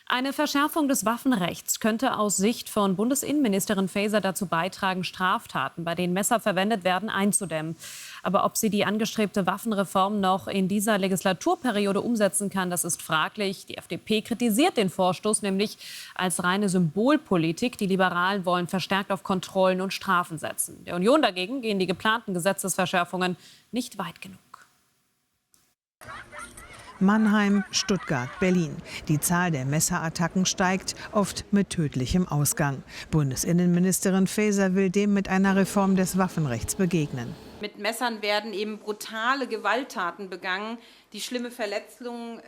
Eine Verschärfung des Waffenrechts könnte aus Sicht von Bundesinnenministerin Faeser dazu beitragen, Straftaten, bei denen Messer verwendet werden, einzudämmen. Aber ob sie die angestrebte Waffenreform noch in dieser Legislaturperiode umsetzen kann, das ist fraglich. Die FDP kritisiert den Vorstoß nämlich als reine Symbolpolitik. Die Liberalen wollen verstärkt auf Kontrollen und Strafen setzen. Der Union dagegen gehen die geplanten Gesetzesverschärfungen nicht weit genug. Mannheim, Stuttgart, Berlin. Die Zahl der Messerattacken steigt, oft mit tödlichem Ausgang. Bundesinnenministerin Faeser will dem mit einer Reform des Waffenrechts begegnen. Mit Messern werden eben brutale Gewalttaten begangen, die schlimme Verletzungen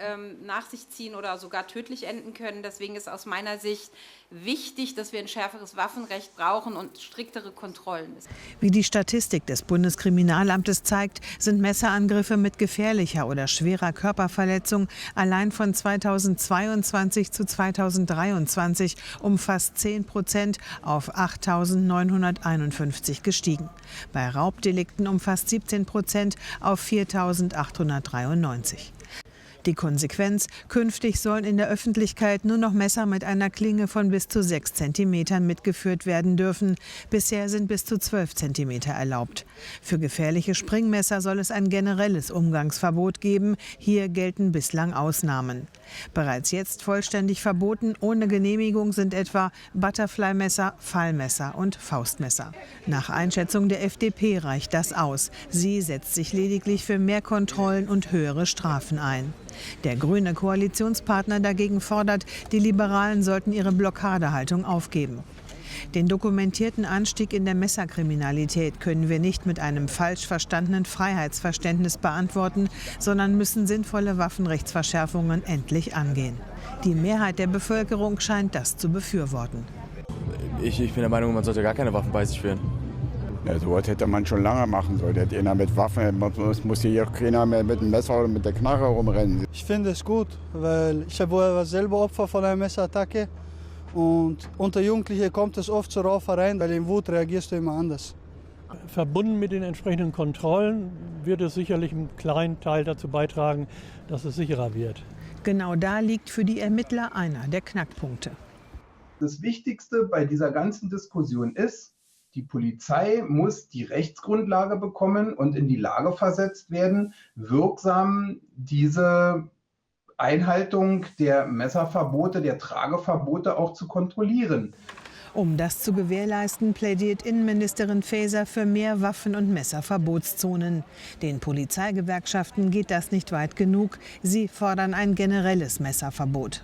nach sich ziehen oder sogar tödlich enden können. Deswegen ist aus meiner Sicht wichtig, dass wir ein schärferes Waffenrecht brauchen und striktere Kontrollen. Wie die Statistik des Bundeskriminalamtes zeigt, sind Messerangriffe mit gefährlicher oder schwerer Körperverletzung allein von 2022 zu 2023 um fast 10% auf 8.951 gestiegen. Bei Raubdelikten um fast 17% auf 4.893. Die Konsequenz: Künftig sollen in der Öffentlichkeit nur noch Messer mit einer Klinge von bis zu 6 cm mitgeführt werden dürfen. Bisher sind bis zu 12 cm erlaubt. Für gefährliche Springmesser soll es ein generelles Umgangsverbot geben. Hier gelten bislang Ausnahmen. Bereits jetzt vollständig verboten ohne Genehmigung sind etwa Butterfly-Messer, Fallmesser und Faustmesser. Nach Einschätzung der FDP reicht das aus. Sie setzt sich lediglich für mehr Kontrollen und höhere Strafen ein. Der grüne Koalitionspartner dagegen fordert, die Liberalen sollten ihre Blockadehaltung aufgeben. Den dokumentierten Anstieg in der Messerkriminalität können wir nicht mit einem falsch verstandenen Freiheitsverständnis beantworten, sondern müssen sinnvolle Waffenrechtsverschärfungen endlich angehen. Die Mehrheit der Bevölkerung scheint das zu befürworten. Ich bin der Meinung, man sollte gar keine Waffen bei sich führen. Ja, sowas hätte man schon lange machen sollen. Hätte einer mit Waffen, muss hier keiner mehr mit dem Messer oder mit der Knarre rumrennen. Ich finde es gut, weil ich war selber Opfer von einer Messerattacke. Und unter Jugendlichen kommt es oft zur Rauferei, weil in Wut reagierst du immer anders. Verbunden mit den entsprechenden Kontrollen wird es sicherlich einen kleinen Teil dazu beitragen, dass es sicherer wird. Genau da liegt für die Ermittler einer der Knackpunkte. Das Wichtigste bei dieser ganzen Diskussion ist, die Polizei muss die Rechtsgrundlage bekommen und in die Lage versetzt werden, wirksam diese Einhaltung der Messerverbote, der Trageverbote auch zu kontrollieren. Um das zu gewährleisten, plädiert Innenministerin Faeser für mehr Waffen- und Messerverbotszonen. Den Polizeigewerkschaften geht das nicht weit genug. Sie fordern ein generelles Messerverbot.